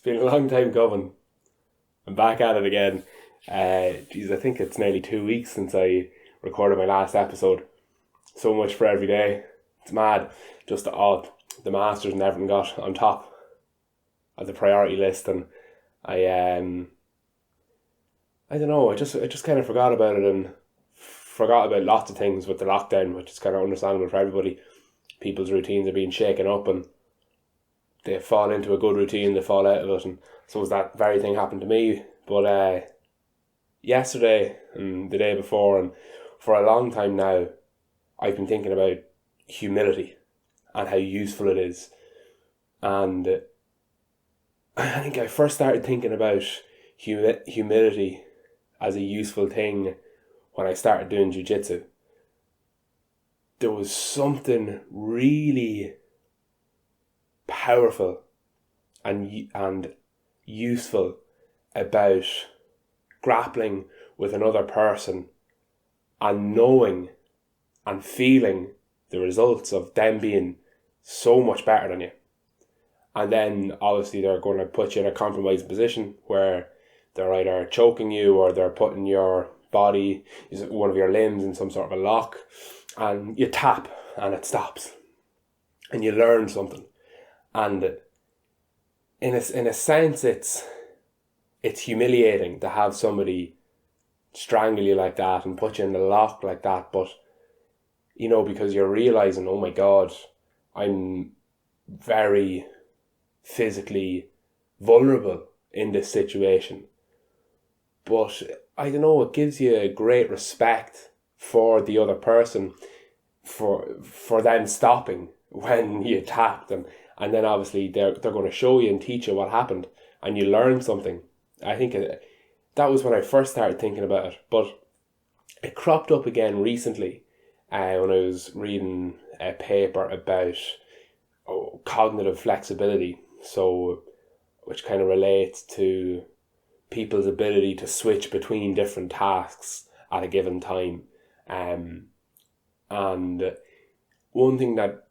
It's been a long time coming. I'm back at it again. I think it's nearly 2 weeks since I recorded my last episode. So much for every day. It's mad. Just all the masters and everything got on top of the priority list, and I don't know. I just kind of forgot about it and forgot about lots of things with the lockdown, which is kind of understandable for everybody. People's routines are being shaken up, and they fall into a good routine, they fall out of it, and so that very thing happened to me. But yesterday and the day before, and for a long time now, I've been thinking about humility and how useful it is. And I think I first started thinking about humility as a useful thing when I started doing jiu-jitsu. There was something really powerful and useful about grappling with another person and knowing and feeling the results of them being so much better than you. And then obviously they're going to put you in a compromised position where they're either choking you or they're putting your body, one of your limbs, in some sort of a lock, and you tap and it stops and you learn something. And in a sense, it's humiliating to have somebody strangle you like that and put you in the lock like that, but because you're realizing, oh my God, I'm very physically vulnerable in this situation. But I don't know, it gives you a great respect for the other person, for them stopping when you tapped, and then obviously they're going to show you and teach you what happened, and you learn something. I think that was when I first started thinking about it, but it cropped up again recently when I was reading a paper about cognitive flexibility, so which kind of relates to people's ability to switch between different tasks at a given time. And one thing that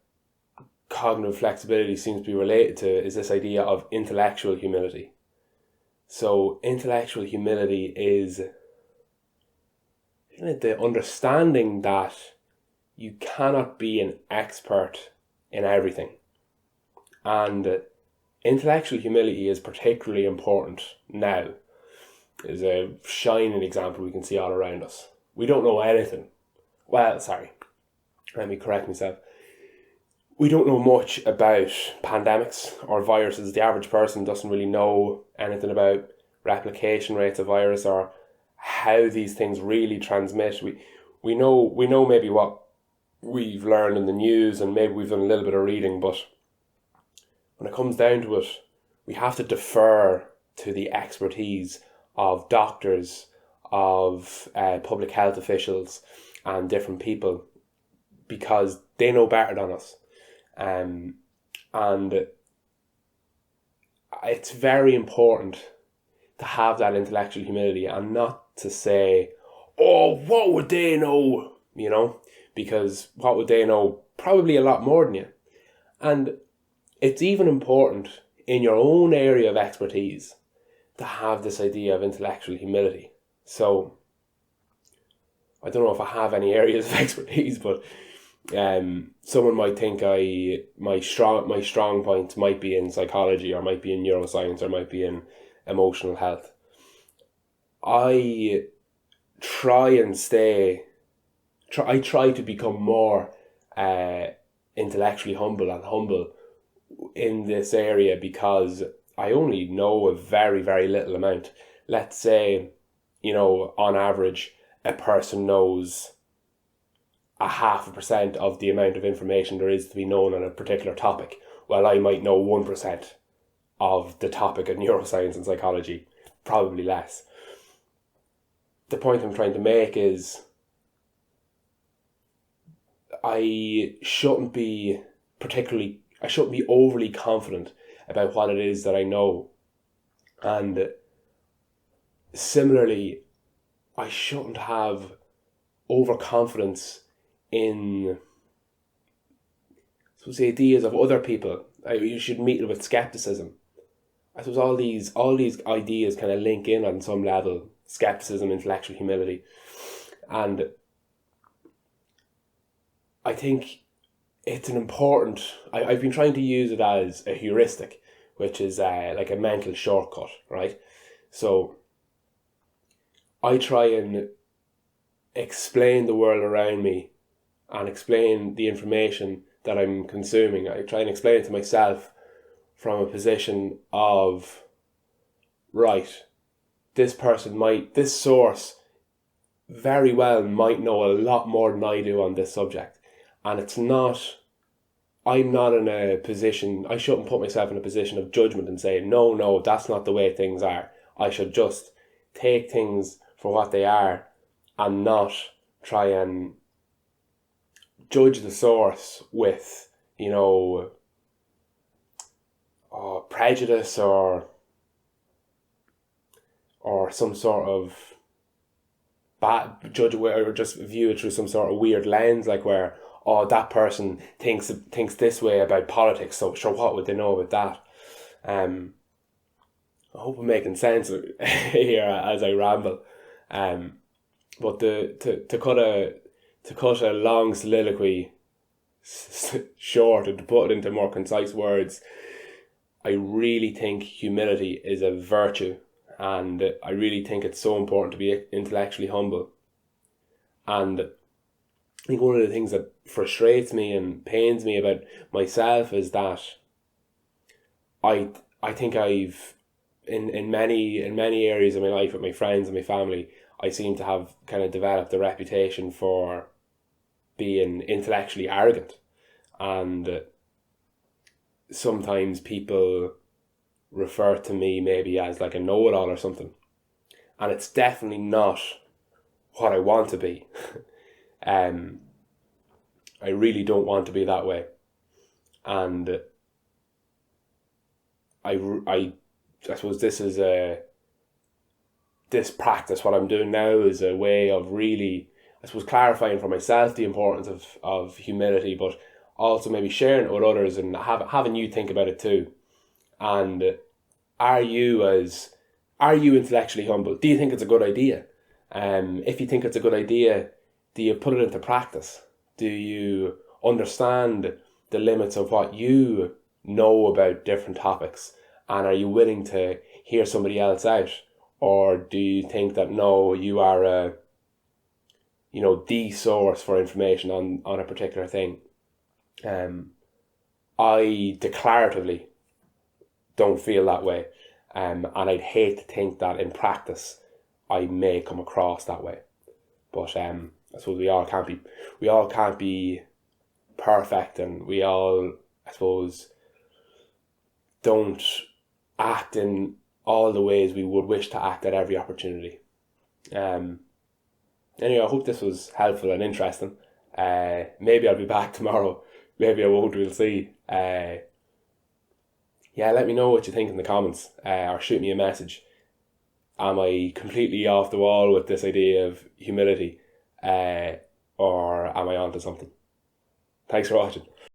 cognitive flexibility seems to be related to is this idea of intellectual humility. So intellectual humility is the understanding that you cannot be an expert in everything. And intellectual humility is particularly important now. Is a shining example we can see all around us. We don't know anything. Well, sorry, let me correct myself. We don't know much about pandemics or viruses. The average person doesn't really know anything about replication rates of virus or how these things really transmit. We know maybe what we've learned in the news, and maybe we've done a little bit of reading, but when it comes down to it, we have to defer to the expertise of doctors, of public health officials and different people, because they know better than us. And it's very important to have that intellectual humility and not to say, oh, what would they know? Because what would they know? Probably a lot more than you. And it's even important in your own area of expertise to have this idea of intellectual humility. So I don't know if I have any areas of expertise, but someone might think my strong points might be in psychology, or might be in neuroscience, or might be in emotional health. I try to become more intellectually humble in this area, because I only know a very, very little amount. Let's say, on average, a person knows 0.5% of the amount of information there is to be known on a particular topic, while I might know 1% of the topic of neuroscience and psychology, probably less. The point I'm trying to make is I shouldn't be overly confident about what it is that I know. And similarly, I shouldn't have overconfidence in the ideas of other people. You should meet it with skepticism. I suppose all these ideas kind of link in on some level: skepticism, intellectual humility, and I think it's an important. I've been trying to use it as a heuristic, which is like a mental shortcut, right? So I try and explain the world around me and explain the information that I'm consuming. I try and explain it to myself from a position of, right, this source very well might know a lot more than I do on this subject. And I'm not in a position, I shouldn't put myself in a position of judgment and say, no, that's not the way things are. I should just take things for what they are and not try and judge the source with, prejudice or some sort of bad judge, or just view it through some sort of weird lens, like where, oh, that person thinks this way about politics, so sure, what would they know about that? I hope I'm making sense here as I ramble. But to cut a long soliloquy short and to put it into more concise words, I really think humility is a virtue, and I really think it's so important to be intellectually humble. And I think one of the things that frustrates me and pains me about myself is that I think I've in many areas of my life, with my friends and my family, I seem to have kind of developed a reputation for being intellectually arrogant, and sometimes people refer to me maybe as like a know-it-all or something, and it's definitely not what I want to be. I really don't want to be that way, and I suppose this practice, what I'm doing now, is a way of really, I suppose, clarifying for myself the importance of humility, but also maybe sharing it with others and having you think about it too. And are you intellectually humble? Do you think it's a good idea? If you think it's a good idea, do you put it into practice? Do you understand the limits of what you know about different topics? And are you willing to hear somebody else out? Or do you think that no, you are the source for information on a particular thing? I declaratively don't feel that way. And I'd hate to think that in practice I may come across that way. But I suppose we all can't be perfect, and we all, I suppose, don't act in all the ways we would wish to act at every opportunity. Anyway, I hope this was helpful and interesting. Maybe I'll be back tomorrow. Maybe I won't. We'll see. Yeah, let me know what you think in the comments, or shoot me a message. Am I completely off the wall with this idea of humility, or am I onto something? Thanks for watching.